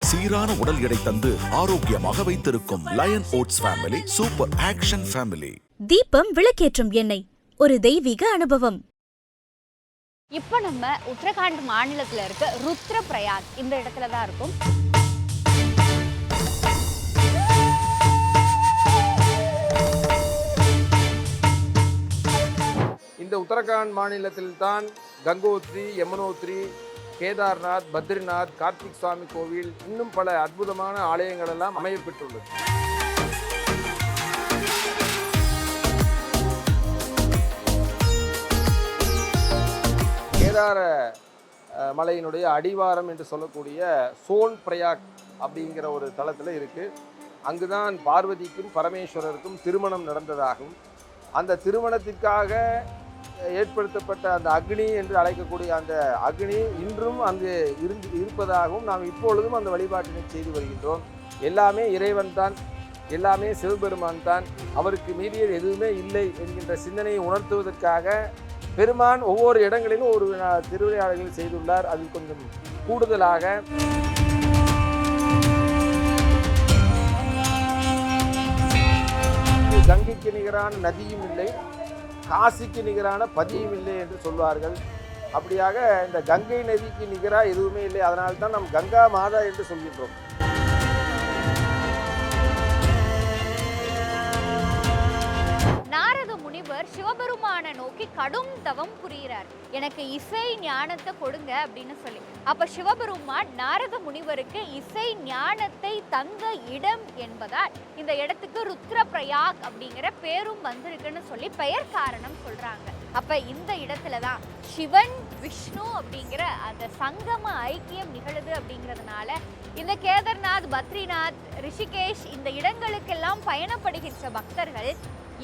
சீரான உடல் எடை தந்து ஆரோக்கியமாக வைத்திருக்கும் Lion oats family super action family. தீபம் விளக்கேற்றும் எண்ணெய், ஒரு தெய்வீக அனுபவம். இப்போ நம்ம உத்தரகாண்ட் மாநிலத்தில் இருக்க ருத்ரபிரயாக் இந்த இடத்துல தான் இருக்கும். இந்த உத்தரகாண்ட் மாநிலத்தில் தான் கங்கோத்ரி, யமுனோத்ரி, கேதார்நாத், பத்ரிநாத், கார்த்திக் சுவாமி கோவில், இன்னும் பல அற்புதமான ஆலயங்கள் எல்லாம் அமையப்பெற்றுள்ளது. கேதார மலையினுடைய அடிவாரம் என்று சொல்லக்கூடிய சோன் பிரயாக் அப்படிங்கிற ஒரு தளத்தில் இருக்குது. அங்குதான் பார்வதிக்கும் பரமேஸ்வரருக்கும் திருமணம் நடந்ததாகும். அந்த திருமணத்திற்காக ஏற்படுத்தப்பட்ட அந்த அக்னி என்று அழைக்கக்கூடிய அந்த அக்னி இன்றும் அங்கு இருப்பதாகவும் நாம் இப்பொழுதும் அந்த வழிபாட்டினை செய்து வருகின்றோம். எல்லாமே இறைவன் தான், எல்லாமே சிவபெருமான் தான், அவருக்கு மீறியது எதுவுமே இல்லை என்கின்ற சிந்தனையை உணர்த்துவதற்காக பெருமான் ஒவ்வொரு இடங்களிலும் ஒரு திருவிளையாடல்கள் செய்துள்ளார். அதில் கொஞ்சம் கூடுதலாக கங்கைக்கு நிகரான நதியும் இல்லை, காசிக்கு நிகரான பதியும் இல்லை என்று சொல்வார்கள். அப்படியாக இந்த கங்கை நதிக்கு நிகராக எதுவுமே இல்லை. அதனால்தான் நாம் கங்கா மாதா என்று சொல்கின்றோம். நாரத முனிவர் சிவபெருமானை நோக்கி கடும் தவம் புரிகிறார். எனக்கு இசை ஞானத்தை கொடுங்க அப்படின்னு சொல்லி. அப்ப சிவபெருமான் நாரத முனிவருக்கு இசை ஞானத்தை தந்த இடம் என்பதால் இந்த இடத்துக்கு ருத்ரபிரயாக் அப்படிங்கிற பேரும் வந்திருக்குன்னு சொல்லி பெயர் காரணம் சொல்றாங்க. அப்ப இந்த இடத்துலதான் சிவன் விஷ்ணு அப்படிங்கிற அந்த சங்கம ஐக்கியம் நிகழுது. அப்படிங்கிறதுனால இந்த கேதார்நாத், பத்ரிநாத், ரிஷிகேஷ் இந்த இடங்களுக்கெல்லாம் பயணப்படுகின்ற பக்தர்கள்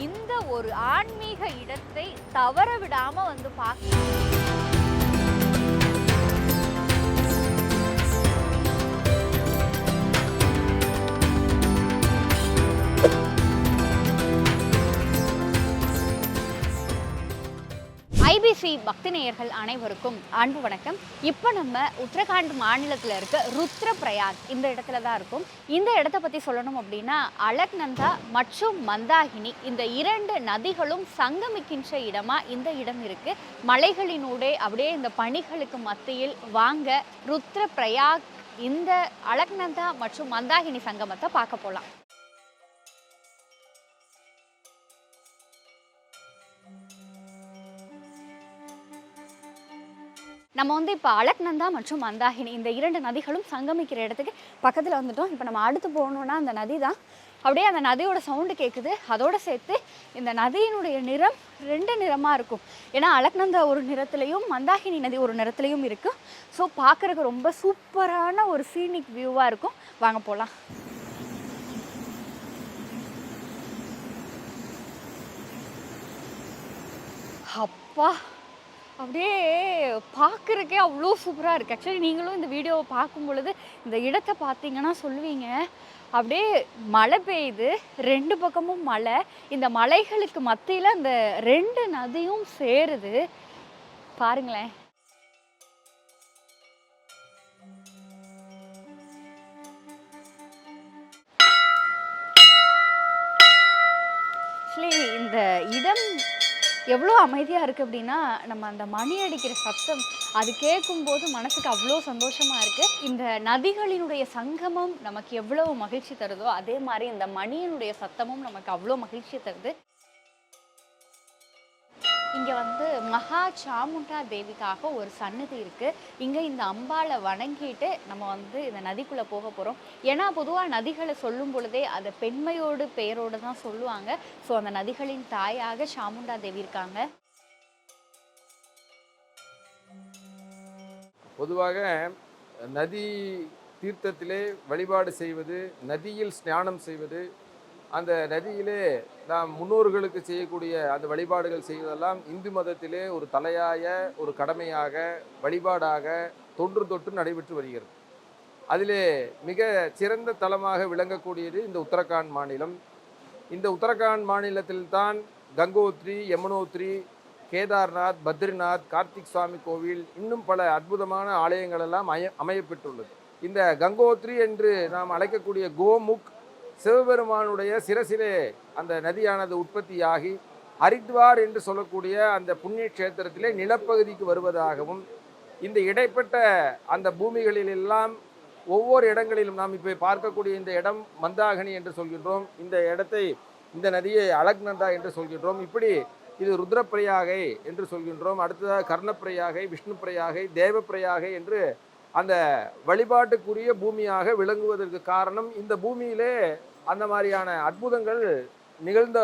இந்த ஒரு ஆன்மீக இடத்தை தவற விடாம வந்து பார்க்க. ஐபிசி பக்தி நேயர்கள் அனைவருக்கும் அன்பு வணக்கம். இப்போ நம்ம உத்தரகாண்ட் மாநிலத்தில் இருக்க ருத்ரபிரயாக் இந்த இடத்துல தான் இருக்கும். இந்த இடத்த பற்றி சொல்லணும் அப்படின்னா அலக்நந்தா மற்றும் மந்தாகினி இந்த இரண்டு நதிகளும் சங்கமிக்கின்ற இடமா இந்த இடம் இருக்குது. மலைகளினூடே அப்படியே இந்த பனிகளுக்கு மத்தியில் வாங்க ருத்ரபிரயாக் இந்த அலக்நந்தா மற்றும் மந்தாகினி சங்கமத்தை பார்க்க போகலாம். நம்ம வந்து இப்போ அலக்நந்தா மற்றும் மந்தாகினி இந்த இரண்டு நதிகளும் சங்கமிக்கிற இடத்துக்கு பக்கத்தில் வந்துட்டோம். இப்போ நம்ம அடுத்து போகணுன்னா அந்த நதி தான். அப்படியே அந்த நதியோட சவுண்டு கேட்குது. அதோடு சேர்த்து இந்த நதியினுடைய நிறம் ரெண்டு நிறமாக இருக்கும். ஏன்னா அலக்நந்தா ஒரு நிறத்துலையும் மந்தாகினி நதி ஒரு நிறத்துலையும் இருக்குது. ஸோ பார்க்குறதுக்கு ரொம்ப சூப்பரான ஒரு சீனிக் வியூவாக இருக்கும். வாங்க போகலாம். அப்பா, அப்படியே பார்க்குறக்கே அவ்வளோ சூப்பராக இருக்குது. ஆக்சுவலி நீங்களும் இந்த வீடியோவை பார்க்கும் பொழுது இந்த இடத்த பார்த்தீங்கன்னா சொல்லுவீங்க, அப்படியே மழை பெய்யுது, ரெண்டு பக்கமும் மலை, இந்த மலைகளுக்கு மத்தியில் அந்த ரெண்டு நதியும் சேருது. பாருங்களேன். ஆக்சுவலி இந்த இடம் எவ்வளோ அமைதியாக இருக்குது அப்படின்னா, நம்ம அந்த மணி அடிக்கிற சத்தம் அது கேட்கும்போது மனசுக்கு அவ்வளோ சந்தோஷமாக இருக்குது. இந்த நதிகளினுடைய சங்கமம் நமக்கு எவ்வளோ மகிழ்ச்சி தருதோ அதே மாதிரி இந்த மணியினுடைய சத்தமும் நமக்கு அவ்வளோ மகிழ்ச்சி தருது. இங்கே வந்து மகா சாமுண்டா தேவிக்காக ஒரு சன்னதி இருக்குது. இங்கே இந்த அம்பாளை வணங்கிட்டு நம்ம வந்து இந்த நதிக்குள்ளே போக போகிறோம். ஏன்னா பொதுவாக நதிகளை சொல்லும் பொழுதே அதை பெண்மையோடு பெயரோடு தான் சொல்லுவாங்க. ஸோ அந்த நதிகளின் தாயாக சாமுண்டா தேவி இருக்காங்க. பொதுவாக நதி தீர்த்தத்திலே வழிபாடு செய்வது, நதியில் ஸ்நானம் செய்வது, அந்த நதியிலே நாம் முன்னோர்களுக்கு செய்யக்கூடிய அந்த வழிபாடுகள் செய்வதெல்லாம் இந்து மதத்திலே ஒரு தலையாய ஒரு கடமையாக வழிபாடாக தொன்று தொட்டு நடைபெற்று வருகிறது. அதிலே மிக சிறந்த தலமாக விளங்கக்கூடியது இந்த உத்தரகாண்ட் மாநிலம். இந்த உத்தரகாண்ட் மாநிலத்தில்தான் கங்கோத்ரி, யமுனோத்ரி, கேதார்நாத், பத்ரிநாத், கார்த்திக் சுவாமி கோவில், இன்னும் பல அற்புதமான ஆலயங்கள் எல்லாம் அமையப்பெற்றுள்ளது. இந்த கங்கோத்ரி என்று நாம் அழைக்கக்கூடிய கோமுக் சிவபெருமானுடைய சிரசிலே அந்த நதியானது உற்பத்தியாகி ஹரித்வார் என்று சொல்லக்கூடிய அந்த புண்ணிய கஷேத்திரத்திலே நிலப்பகுதிக்கு வருவதாகவும், இந்த இடைப்பட்ட அந்த பூமிகளிலெல்லாம் ஒவ்வொரு இடங்களிலும் நாம் இப்போ பார்க்கக்கூடிய இந்த இடம் மந்தாகினி என்று சொல்கின்றோம், இந்த நதியை அலக்நந்தா என்று சொல்கின்றோம், இப்படி இது ருத்ரப்பிரயாகை என்று சொல்கின்றோம், அடுத்ததாக கர்ணப்பிரயாகை, விஷ்ணு பிரயாகை, தேவ பிரயாகை என்று அந்த வழிபாட்டுக்குரிய பூமியாக விளங்குவதற்கு காரணம் இந்த பூமியிலே அந்த மாதிரியான அற்புதங்கள் நிகழ்ந்த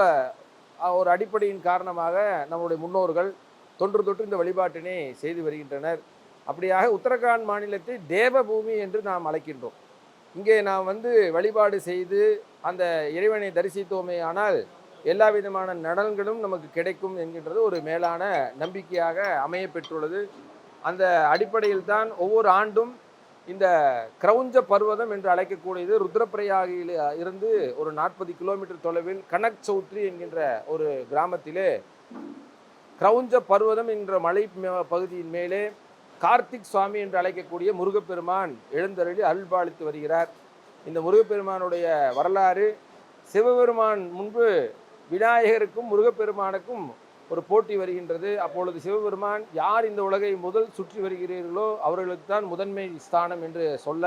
ஒரு அடிப்படையின் காரணமாக நம்முடைய முன்னோர்கள் தொன்று தொட்டு இந்த வழிபாட்டினை செய்து வருகின்றனர். அப்படியாக உத்தரகாண்ட் மாநிலத்தை தேவபூமி என்று நாம் அழைக்கின்றோம். இங்கே நாம் வழிபாடு செய்து அந்த இறைவனை தரிசித்தோமே ஆனால் எல்லா விதமான நலன்களும் நமக்கு கிடைக்கும் என்கின்றது ஒரு மேலான நம்பிக்கையாக அமைய பெற்றுள்ளது. அந்த அடிப்படையில் தான் ஒவ்வொரு ஆண்டும் இந்த கிரௌஞ்ச பர்வதம் என்று அழைக்கக்கூடியது ருத்ரப்பிரயாகியில் இருந்து ஒரு 40 கிலோமீட்டர் தொலைவில் கனக் சௌத்ரி என்கின்ற ஒரு கிராமத்திலே கிரௌஞ்ச பர்வதம் என்ற மலை பகுதியின் மேலே கார்த்திக் சுவாமி என்று அழைக்கக்கூடிய முருகப்பெருமான் எழுந்தருளி அருள்பாலித்து வருகிறார். இந்த முருகப்பெருமானுடைய வரலாறு, சிவபெருமான் முன்பு விநாயகருக்கும் முருகப்பெருமானுக்கும் ஒரு போட்டி வருகின்றது. அப்பொழுது சிவபெருமான் யார் இந்த உலகை முதல் சுற்றி வருகிறீர்களோ அவர்களுக்கு தான் முதன்மை ஸ்தானம் என்று சொல்ல,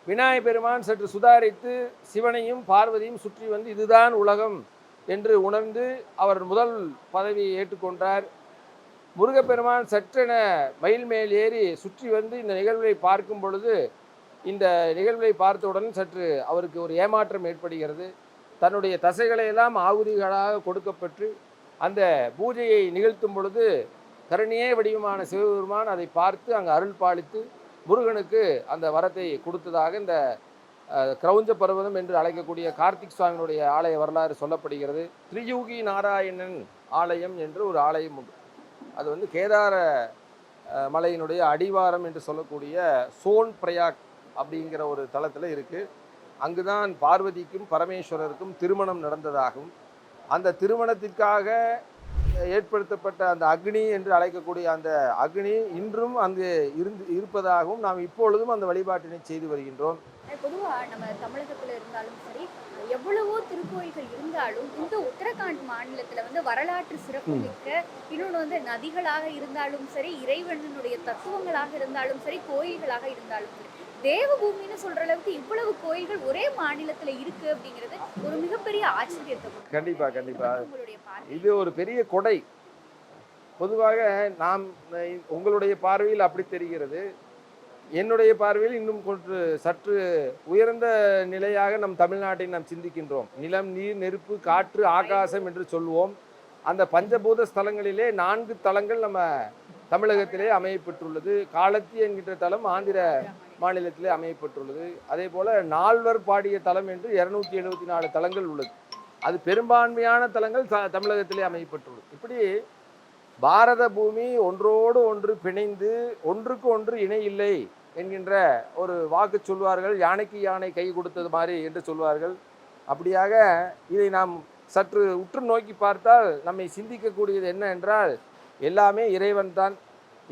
விநாயகப் பெருமான் சற்று சுதாரித்து சிவனையும் பார்வதியும் சுற்றி இதுதான் உலகம் என்று உணர்ந்து அவர் முதல் பதவியை ஏற்றுக்கொண்டார். முருகப்பெருமான் சற்றென மயில் மேல் ஏறி சுற்றி இந்த நிகழ்வை பார்க்கும் பொழுது, இந்த நிகழ்வை பார்த்தவுடன் சற்று அவருக்கு ஒரு ஏமாற்றம் ஏற்படுகிறது. தன்னுடைய தசைகளை எல்லாம் ஆகுதிகளாக கொடுக்கப்பட்டு அந்த பூஜையை நிகழ்த்தும் பொழுது கருணையே வடிவமான சிவபெருமான் அதை பார்த்து அங்கு அருள் பாலித்து முருகனுக்கு அந்த வரத்தை கொடுத்ததாக இந்த கிரௌஞ்ச பர்வதம் என்று அழைக்கக்கூடிய கார்த்திக் சுவாமியினுடைய ஆலய வரலாறு சொல்லப்படுகிறது. திரியூகி நாராயணன் ஆலயம் என்று ஒரு ஆலயம் உண்டு. அது கேதார மலையினுடைய அடிவாரம் என்று சொல்லக்கூடிய சோன் பிரயாக் அப்படிங்கிற ஒரு தலத்தில் இருக்குது. அங்குதான் பார்வதிக்கும் பரமேஸ்வரருக்கும் திருமணம் நடந்ததாகவும், அந்த திருமணத்திற்காக ஏற்படுத்தப்பட்ட அந்த அக்னி என்று அழைக்கக்கூடிய அந்த அக்னி இன்றும் அங்கு இருப்பதாகவும் நாம் இப்பொழுதும் அந்த வழிபாட்டினை செய்து வருகின்றோம். பொதுவாக நம்ம தமிழகத்தில் இருந்தாலும் சரி, எவ்வளவோ திருக்கோயில்கள் இருந்தாலும் இந்த உத்தரகாண்ட் மாநிலத்தில் வரலாற்று சிறப்பு மிக்க இன்னொன்று நதிகளாக இருந்தாலும் சரி, இறைவனுடைய தத்துவங்களாக இருந்தாலும் சரி, கோயில்களாக இருந்தாலும் சரி, தேவபூமின்னு சொல்ற அளவுக்கு இவ்வளவு கோயில்கள் ஒரே மாநிலத்துல இருக்கு அப்படிங்கிறது ஒரு மிகப்பெரிய ஆச்சரியத்தை. கண்டிப்பா இது ஒரு பெரிய கொடை. பொதுவாக நாம் உங்களுடைய பார்வையில் அப்படி தெரிகிறது, என்னுடைய பார்வையில் இன்னும் சற்று உயர்ந்த நிலையாக நம் தமிழ்நாட்டை நாம் சிந்திக்கின்றோம். நிலம், நீர், நெருப்பு, காற்று, ஆகாசம் என்று சொல்வோம். அந்த பஞ்சபூத ஸ்தலங்களிலே 4 தலங்கள் நம்ம தமிழகத்திலே அமையப்பெற்றுள்ளது. காலத்தி என்கின்ற தலம் ஆந்திர மாநிலத்திலே அமையப்பட்டுள்ளது. அதே போல 4 பாடிய தலம் என்று 274 தலங்கள் உள்ளது. அது பெரும்பான்மையான தலங்கள் தமிழகத்திலே அமையப்பட்டுள்ளது. இப்படி பாரத பூமி ஒன்றோடு ஒன்று பிணைந்து ஒன்றுக்கு ஒன்று இணை இல்லை என்கின்ற ஒரு வாக்கு சொல்வார்கள். யானைக்கு யானை கை கொடுத்தது மாதிரி என்று சொல்வார்கள். அப்படியாக இதை நாம் சற்று உற்று நோக்கி பார்த்தால் நம்மை சிந்திக்கக்கூடியது என்ன என்றால், எல்லாமே இறைவன் தான்,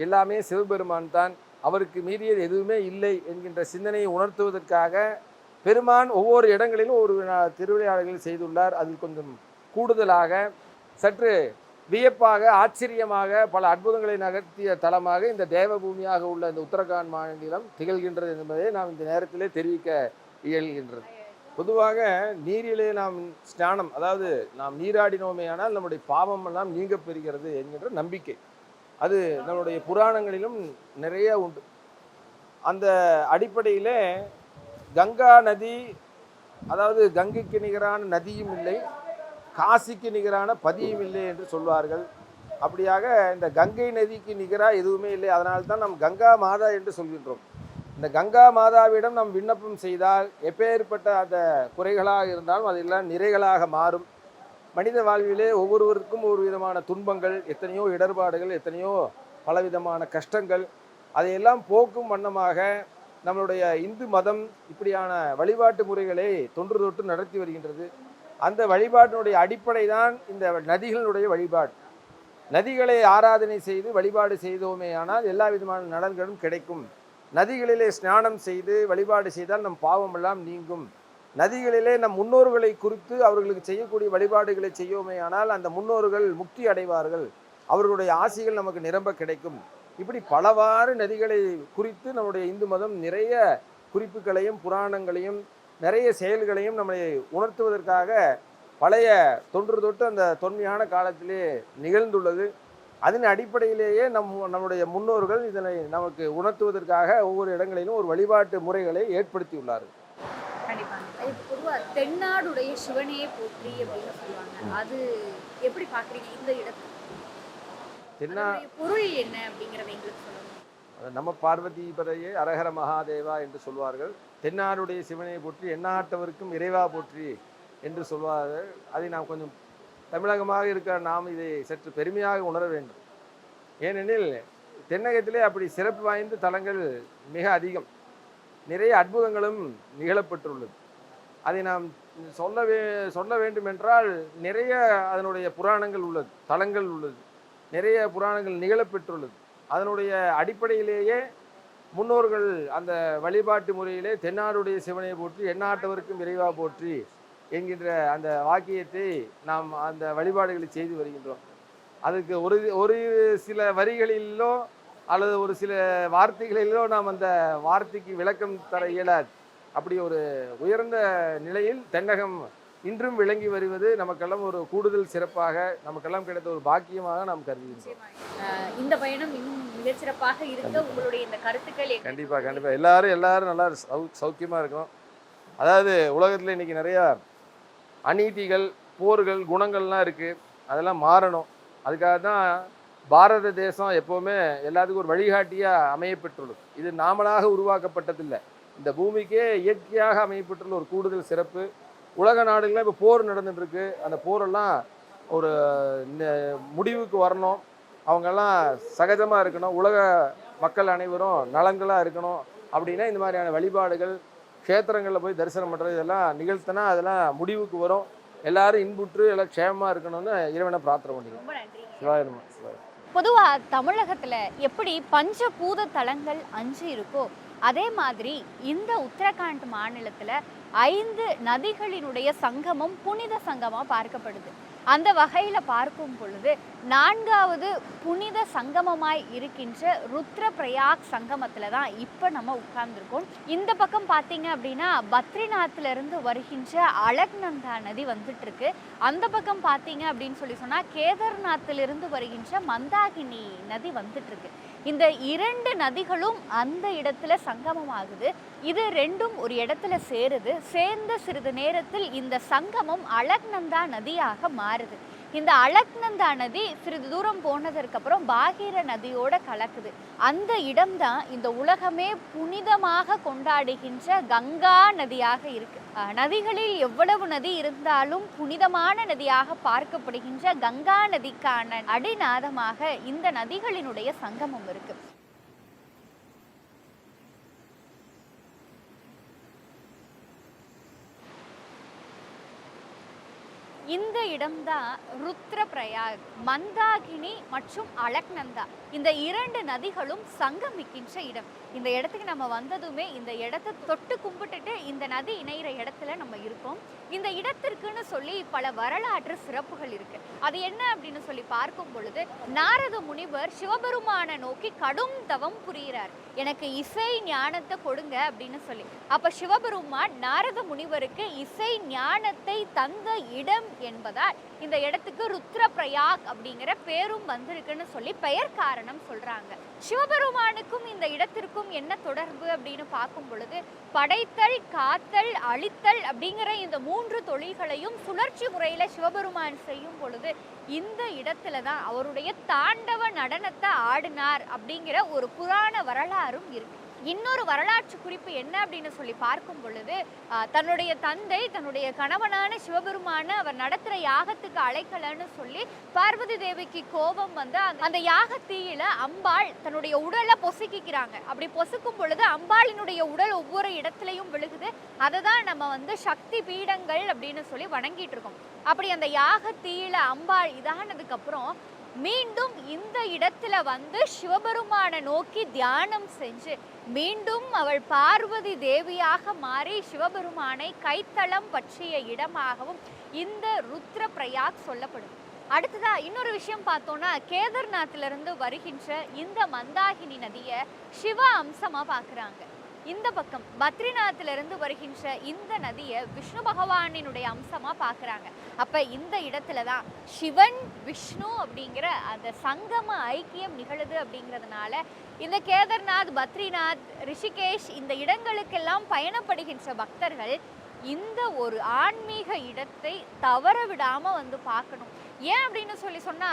எல்லாமே சிவபெருமான் தான், அவருக்கு மீறியது எதுவுமே இல்லை என்கின்ற சிந்தனையை உணர்த்துவதற்காக பெருமான் ஒவ்வொரு இடங்களிலும் ஒரு திருவிளையாடல்கள் செய்துள்ளார். அதில் கொஞ்சம் கூடுதலாக சற்று வியப்பாக ஆச்சரியமாக பல அற்புதங்களை நகர்த்திய தலமாக இந்த தேவபூமியாக உள்ள இந்த உத்தரகாண்ட் மாநிலம் திகழ்கின்றது என்பதை நாம் இந்த நேரத்திலே தெரிவிக்க இயல்கின்றது. பொதுவாக நீரிலே நாம் ஸ்நானம், அதாவது நாம் நீராடினோமே ஆனால் நம்முடைய பாவம் எல்லாம் நீங்க பெறுகிறது என்கின்ற நம்பிக்கை அது நம்முடைய புராணங்களிலும் நிறைய உண்டு. அந்த அடிப்படையில் கங்கா நதி, அதாவது கங்கைக்கு நிகரான நதியும் இல்லை, காசிக்கு நிகரான பதியும் இல்லை என்று சொல்வார்கள். அப்படியாக இந்த கங்கை நதிக்கு நிகராக எதுவுமே இல்லை. அதனால்தான் நாம் கங்கா மாதா என்று சொல்கின்றோம். இந்த கங்கா மாதாவிடம் நாம் விண்ணப்பம் செய்தால் எப்பேற்பட்ட அந்த குறைகளாக இருந்தாலும் அதெல்லாம் நிறைகளாக மாறும். மனித வாழ்விலே ஒவ்வொருவருக்கும் ஒரு விதமான துன்பங்கள், எத்தனையோ இடர்பாடுகள், எத்தனையோ பலவிதமான கஷ்டங்கள், அதையெல்லாம் போக்கும் வண்ணமாக நம்மளுடைய இந்து மதம் இப்படியான வழிபாட்டு முறைகளை தொன்று தொட்டு நடத்தி வருகின்றது. அந்த வழிபாட்டினுடைய அடிப்படை தான் இந்த நதிகளுடைய வழிபாடு. நதிகளை ஆராதனை செய்து வழிபாடு செய்தோமே ஆனால் எல்லா விதமான நலன்களும் கிடைக்கும் நதிகளிலே ஸ்நானம் செய்து வழிபாடு செய்தால் நம் பாவமெல்லாம் நீங்கும். நதிகளிலே நம் முன்னோர்களை குறித்து அவர்களுக்கு செய்யக்கூடிய வழிபாடுகளை செய்யோமேயானால் அந்த முன்னோர்கள் முக்தி அடைவார்கள், அவர்களுடைய ஆசிகள் நமக்கு நிரம்ப கிடைக்கும். இப்படி பலவாறு நதிகளை குறித்து நம்முடைய இந்து மதம் நிறைய குறிப்புகளையும் புராணங்களையும் நிறைய செயல்களையும் நம்மை உணர்த்துவதற்காக பழைய தொன்று தொட்டு அந்த தொன்மையான காலத்திலே நிகழ்ந்துள்ளது. அதன் அடிப்படையிலேயே நம்முடைய முன்னோர்கள் இதனை நமக்கு உணர்த்துவதற்காக ஒவ்வொரு இடங்களிலும் ஒரு வழிபாட்டு முறைகளை ஏற்படுத்தியுள்ளார்கள். பொதுவாக தென்னாடுடைய சிவனையே போற்றி அப்படின்னு சொல்லுவாங்க. அது எப்படி பார்க்குறீங்க இந்த இடத்துல? பொருள் என்ன அப்படிங்கிறத எங்களுக்கு சொல்லணும். நம்ம பார்வதி பதையே அரஹர மகாதேவா என்று சொல்வார்கள். தென்னாடுடைய சிவனை போற்றி எந்நாட்டவருக்கும் இறைவா போற்றி என்று சொல்வார்கள். அதை நாம் கொஞ்சம் தமிழகமாக இருக்கிற நாம் இதை சற்று பெருமையாக உணர வேண்டும். ஏனெனில் தென்னகத்திலே அப்படி சிறப்பு வாய்ந்த தலங்கள் மிக அதிகம், நிறைய அற்புதங்களும் நிகழப்பட்டுள்ளது. அதை நாம் சொல்ல வேண்டும் என்றால் நிறைய அதனுடைய புராணங்கள் உள்ளது, தலங்கள் உள்ளது, நிறைய புராணங்கள் நிகழப்பெற்றுள்ளது. அதனுடைய அடிப்படையிலேயே முன்னோர்கள் அந்த வழிபாட்டு முறையிலே தென்னாடுடைய சிவனை போற்றி எந்நாட்டவருக்கும் இறைவா போற்றி என்கின்ற அந்த வாக்கியத்தை நாம் அந்த வழிபாடுகளை செய்து வருகின்றோம். அதுக்கு ஒரு சில வரிகளிலோ அல்லது ஒரு சில வார்த்தைகளிலோ நாம் அந்த வார்த்தைக்கு விளக்கம் தர இயலாது. அப்படி ஒரு உயர்ந்த நிலையில் தென்னகம் இன்றும் விளங்கி வருவது நமக்கெல்லாம் ஒரு கூடுதல் சிறப்பாக, நமக்கெல்லாம் கிடைத்த ஒரு பாக்கியமாக நாம் கருதுகின்றோம். இந்த பயணம் இன்னும் மிகச்சிறப்பாக இருக்க உங்களுடைய இந்த கருத்துக்கள் கண்டிப்பாக எல்லாரும் நல்லா சௌக்கியமாக இருக்கும். அதாவது உலகத்தில் இன்னைக்கு நிறையா அநீதிகள், போர்கள், குணங்கள்லாம் இருக்குது. அதெல்லாம் மாறணும். அதுக்காக தான் பாரத தேசம் எப்போவுமே எல்லாத்துக்கும் ஒரு வழிகாட்டியாக அமையப்பெற்றுள்ளது. இது நாமளாக உருவாக்கப்பட்டதில்லை, இந்த பூமிக்கே இயற்கையாக அமையப்பட்டுள்ள ஒரு கூடுதல் சிறப்பு. உலக நாடுகள்லாம் இப்போ போர் நடந்துட்டுருக்கு. அந்த போரெல்லாம் ஒரு முடிவுக்கு வரணும், அவங்கெல்லாம் சகஜமாக இருக்கணும், உலக மக்கள் அனைவரும் நலங்களாக இருக்கணும். அப்படின்னா இந்த மாதிரியான வழிபாடுகள், க்ஷேத்திரங்களில் போய் தரிசனம் பண்ணுறது, இதெல்லாம் நிகழ்த்தினா அதெல்லாம் முடிவுக்கு வரும். எல்லாரும் இன்புற்று எல்லாம் க்ஷேமமாக இருக்கணும்னு இறைவனை பிரார்த்தனை பண்ணிக்கணும். சிவாயிரமா சிவாயிரம். பொதுவாக தமிழகத்தில் எப்படி பஞ்சபூத தலங்கள் 5 இருக்கோ அதே மாதிரி இந்த உத்தரகாண்ட் மாநிலத்தில் 5 நதிகளினுடைய சங்கமம் புனித சங்கமாக பார்க்கப்படுது. அந்த வகையில் பார்க்கும் பொழுது 4வது புனித சங்கமமாய் இருக்கின்ற ருத்ரபிரயாக் சங்கமத்தில் தான் இப்போ நம்ம உட்கார்ந்துருக்கோம். இந்த பக்கம் பார்த்தீங்க அப்படின்னா பத்ரிநாத்திலிருந்து வருகின்ற அலக்நந்தா நதி வந்துட்டு இருக்கு. அந்த பக்கம் பார்த்தீங்க அப்படின்னு சொன்னால் கேதார்நாத்திலிருந்து வருகின்ற மந்தாகினி நதி வந்துட்டு இருக்கு. இந்த 2 நதிகளும் அந்த இடத்துல சங்கமம் ஆகுது. இது ரெண்டும் ஒரு இடத்துல சேருது. சேர்ந்த சிறிது நேரத்தில் இந்த சங்கமம் அலக்நந்தா நதியாக மாறுது. இந்த அலக்நந்தா நதி சிறிது தூரம் போனதற்கு அப்புறம் பாகீர நதியோட கலக்குது. அந்த இடம்தான் இந்த உலகமே புனிதமாக கொண்டாடுகின்ற கங்கா நதியாக இருக்கு. நதிகளில் எவ்வளவு நதி இருந்தாலும் புனிதமான நதியாக பார்க்கப்படுகின்ற கங்கா நதிக்கான அடிநாதமாக இந்த நதிகளினுடைய சங்கமம் இருக்கு. இந்த இடம்தான் ருத்ரபிரயாக், மந்தாகினி மற்றும் அலக்நந்தா இந்த 2 நதிகளும் சங்கமிக்கின்ற இடம். இந்த இடத்துக்கு நம்ம வந்ததுமே இந்த இடத்தை தொட்டு கும்பிட்டுட்டு இந்த நதி இணைகிற இடத்துல நம்ம இருக்கோம். இந்த இடத்திற்குன்னு சொல்லி பல வரலாற்று சிறப்புகள் இருக்கு. அது என்ன அப்படின்னு சொல்லி பார்க்கும் பொழுது நாரத முனிவர் சிவபெருமானை நோக்கி கடும் தவம் புரிகிறார், எனக்கு இசை ஞானத்தை கொடுங்க அப்படின்னு சொல்லி. அப்ப சிவபெருமான் நாரத முனிவருக்கு இசை ஞானத்தை தந்த இடம் என்பதால் இந்த இடத்துக்கு ருத்ரபிரயாக் அப்படிங்கிற பேரும் வந்திருக்குன்னு சொல்லி பெயர் காரணம் சொல்றாங்க. சிவபெருமானுக்கும் இந்த இடத்திற்கும் என்ன தொடர்பு அப்படின்னு பார்க்கும் பொழுது படைத்தல், காத்தல், அழித்தல் அப்படிங்கிற இந்த 3 தொழில்களையும் சுழற்சி முறையில சிவபெருமான் செய்யும் பொழுது இந்த இடத்துல தான் அவருடைய தாண்டவ நடனத்தை ஆடினார் அப்படிங்கிற ஒரு புராண வரலாறும் இருக்கு. இன்னொரு வரலாற்று குறிப்பு என்ன அப்படின்னு சொல்லி பார்க்கும் பொழுது தன்னுடைய தந்தை தன்னுடைய கணவனான சிவபெருமான அவர் நடத்துகிற யாகத்துக்கு அழைக்கலன்னு சொல்லி பார்வதி தேவிக்கு கோபம் வந்து அந்த யாகத்தீயில அம்பாள் தன்னுடைய உடலை பொசுக்கிறாங்க. அப்படி பொசுக்கும் பொழுது அம்பாளினுடைய உடல் ஒவ்வொரு இடத்துலையும் விழுகுது. அதை தான் நம்ம வந்து சக்தி பீடங்கள் அப்படின்னு சொல்லி வணங்கிட்டு இருக்கோம். அப்படி அந்த யாகத்தீயில அம்பாள் இதானதுக்கு அப்புறம் மீண்டும் இந்த இடத்துல வந்து சிவபெருமானை நோக்கி தியானம் செஞ்சு மீண்டும் அவள் பார்வதி தேவியாக மாறி சிவபெருமானை கைத்தளம் பற்றிய இடமாகவும் இந்த ருத்ர பிரயாக் சொல்லப்படும். அடுத்ததா இன்னொரு விஷயம் பார்த்தோம்னா, கேதார்நாத்ல இருந்து வருகின்ற இந்த மந்தாகினி நதியை சிவ அம்சமா பார்க்குறாங்க. இந்த பக்கம் பத்ரிநாத்ல இருந்து வருகின்ற இந்த நதியை விஷ்ணு பகவானினுடைய அம்சமா பார்க்குறாங்க. அப்ப இந்த இடத்துல தான் சிவன் விஷ்ணு அப்படிங்கிற அந்த சங்கம ஐக்கியம் நிகழுது. அப்படிங்கிறதுனால இந்த கேதார்நாத், பத்ரிநாத், ரிஷிகேஷ் இந்த இடங்களுக்கெல்லாம் பயணப்படுகின்ற பக்தர்கள் இந்த ஒரு ஆன்மீக இடத்தை தவற விடாம வந்து பார்க்கணும். ஏன் அப்படின்னு சொன்னா,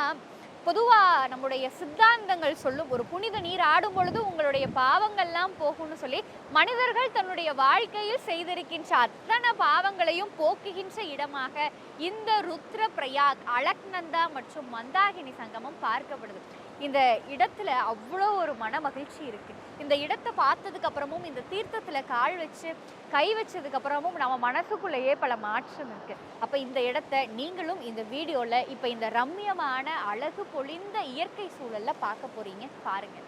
பொதுவாக நம்முடைய சித்தாந்தங்கள் சொல்லும் ஒரு புனித நீர் ஆடும் பொழுது உங்களுடைய பாவங்கள்லாம் போகும்னு சொல்லி மனிதர்கள் தன்னுடைய வாழ்க்கையில் செய்திருக்கின்ற அத்தனை பாவங்களையும் போக்குகின்ற இடமாக இந்த ருத்ர பிரயாக், அலக்நந்தா மற்றும் மந்தாகினி சங்கமம் பார்க்கப்படுது. இந்த இடத்துல அவ்வளோ ஒரு மன மகிழ்ச்சி இருக்கு. இந்த இடத்தை பார்த்ததுக்கு அப்புறமும், இந்த தீர்த்தத்துல கால் வச்சு கை வச்சதுக்கு அப்புறமும் நம்ம மனசுக்குள்ளேயே பல மாற்றம் இருக்கு. அப்ப இந்த இடத்த நீங்களும் இந்த வீடியோல இப்ப இந்த ரம்மியமான அழகு பொழிந்த இயற்கை சூழல்ல பார்க்க போறீங்க. பாருங்க.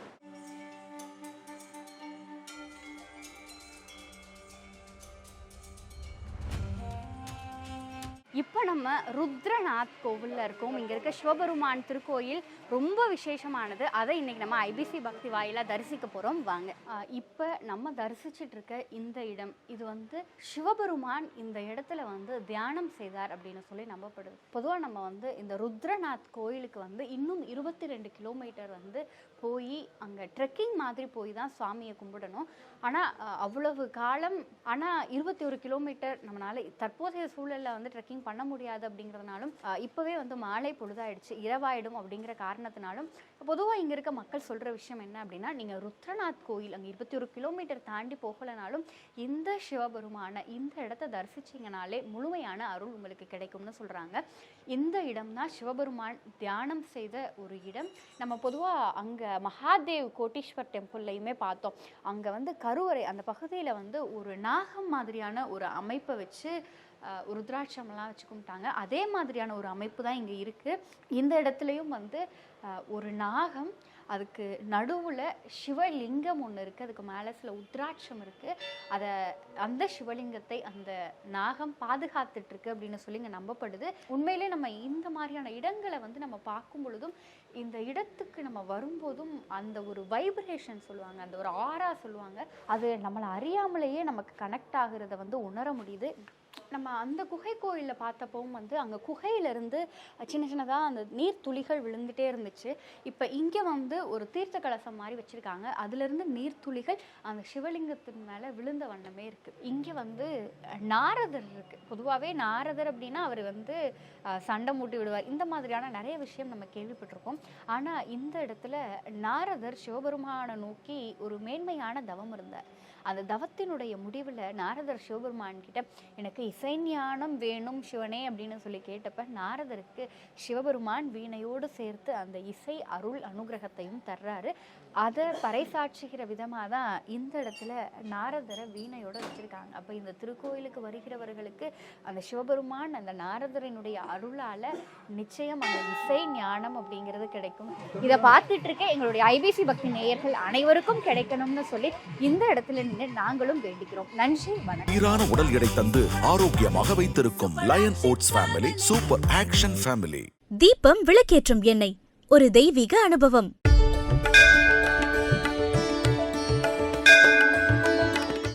இப்போ நம்ம ருத்ரநாத் கோவிலில் இருக்கோம். இங்கே இருக்க சிவபெருமான் திருக்கோயில் ரொம்ப விசேஷமானது. அதை இன்னைக்கு நம்ம ஐபிசி பக்தி வாயிலாக தரிசிக்க போகிறோம். வாங்க. இப்போ நம்ம தரிசிச்சுட்டு இருக்க இந்த இடம், இது வந்து சிவபெருமான் இந்த இடத்துல வந்து தியானம் செய்தார் அப்படின்னு சொல்லி நம்பப்படுது. பொதுவாக நம்ம வந்து இந்த ருத்ரநாத் கோயிலுக்கு வந்து இன்னும் 22 கிலோமீட்டர் வந்து போய் அங்கே ட்ரெக்கிங் மாதிரி போய் தான் சுவாமியை கும்பிடணும். ஆனால் அவ்வளவு காலம், ஆனால் 21 கிலோமீட்டர் நம்மளால தற்போதைய சூழலில் வந்து ட்ரெக்கிங் பண்ண முடியாது. அப்படிங்கிறதுனாலும் இப்போவே வந்து மாலை பொழுதாயிடுச்சு, இரவாயிடும் அப்படிங்கிற காரணத்தினாலும் பொதுவாக இங்கே இருக்க மக்கள் சொல்கிற விஷயம் என்ன அப்படின்னா, நீங்கள் ருத்ரநாத் கோயில் அங்கே 21 கிலோமீட்டர் தாண்டி போகலைனாலும் இந்த சிவபெருமான இந்த இடத்த தரிசிச்சிங்கனாலே முழுமையான அருள் உங்களுக்கு கிடைக்கும்னு சொல்கிறாங்க. இந்த இடம் தான் சிவபெருமான் தியானம் செய்த ஒரு இடம். நம்ம பொதுவாக அங்கே மகாதேவ் கோட்டீஸ்வர் டெம்பிள்லையுமே பார்த்தோம். அங்கே வந்து கருவறை அந்த பகுதியில் வந்து ஒரு நாகம் மாதிரியான ஒரு அமைப்பை வச்சு ருத்ராட்சம்லாம் வச்சு கும்பிட்டாங்க. அதே மாதிரியான ஒரு அமைப்பு தான் இங்கே இருக்குது. இந்த இடத்துலையும் வந்து ஒரு நாகம், அதுக்கு நடுவில் சிவலிங்கம் ஒன்று இருக்குது, அதுக்கு மேலே சில உத்ராட்சம் இருக்குது. அந்த சிவலிங்கத்தை அந்த நாகம் பாதுகாத்துட்ருக்கு அப்படின்னு சொல்லி இங்கே நம்பப்படுது. உண்மையிலே நம்ம இந்த மாதிரியான இடங்களை வந்து நம்ம பார்க்கும் பொழுதும், இந்த இடத்துக்கு நம்ம வரும்போதும் அந்த ஒரு வைப்ரேஷன் சொல்லுவாங்க, அந்த ஒரு ஆரா சொல்லுவாங்க, அது நம்மளை அறியாமலேயே நமக்கு கனெக்ட் ஆகுறத வந்து உணர முடியுது. நம்ம அந்த குகை கோயிலில் பார்த்தப்பவும் வந்து அங்கே குகையிலேருந்து சின்ன சின்னதாக அந்த நீர் துளிகள் விழுந்துகிட்டே இருந்துச்சு. இப்போ இங்கே வந்து ஒரு தீர்த்த கலசம் மாதிரி வச்சுருக்காங்க, அதுலேருந்து நீர் துளிகள் அந்த சிவலிங்கத்தின் மேலே விழுந்த வண்ணமே இருக்குது. இங்கே வந்து நாரதர் இருக்குது. பொதுவாகவே நாரதர் அப்படின்னா அவர் வந்து சண்டை மூட்டி விடுவார், இந்த மாதிரியான நிறைய விஷயம் நம்ம கேள்விப்பட்டிருக்கோம். ஆனால் இந்த இடத்துல நாரதர் சிவபெருமானை நோக்கி ஒரு மேன்மையான தவம் இருந்தார். அந்த தவத்தினுடைய முடிவில் நாரதர் சிவபெருமான் கிட்ட எனக்கு இசை ஞானம் வேணும் சிவனே அப்படின்னு சொல்லி கேட்டப்ப நாரதருக்கு சிவபெருமான் வீணையோடு சேர்த்து அந்த இசை அருள் அனுகிரகத்தையும் தர்றாரு. அதை பறைசாற்றுகிற விதமாக தான் இந்த இடத்துல நாரதரை வீணையோடு வச்சுருக்காங்க. அப்போ இந்த திருக்கோயிலுக்கு வருகிறவர்களுக்கு அந்த சிவபெருமான் அந்த நாரதரினுடைய அருளால் நிச்சயம் அந்த இசை ஞானம் அப்படிங்கிறது கிடைக்கும். இதை பார்த்துட்டு இருக்க எங்களுடைய ஐபிசி பக்தி நேயர்கள் அனைவருக்கும் கிடைக்கணும்னு சொல்லி இந்த இடத்துல நின்று நாங்களும் வேண்டிக்கிறோம். நன்றி, வணக்கம். சீரான உடல் எடை தந்து ஆரோக்கியமாக வைத்திருக்கும் Lion oats family super action family. தீபம் விளக்கேற்றும் எண்ணெய், ஒரு தெய்வீக அனுபவம்.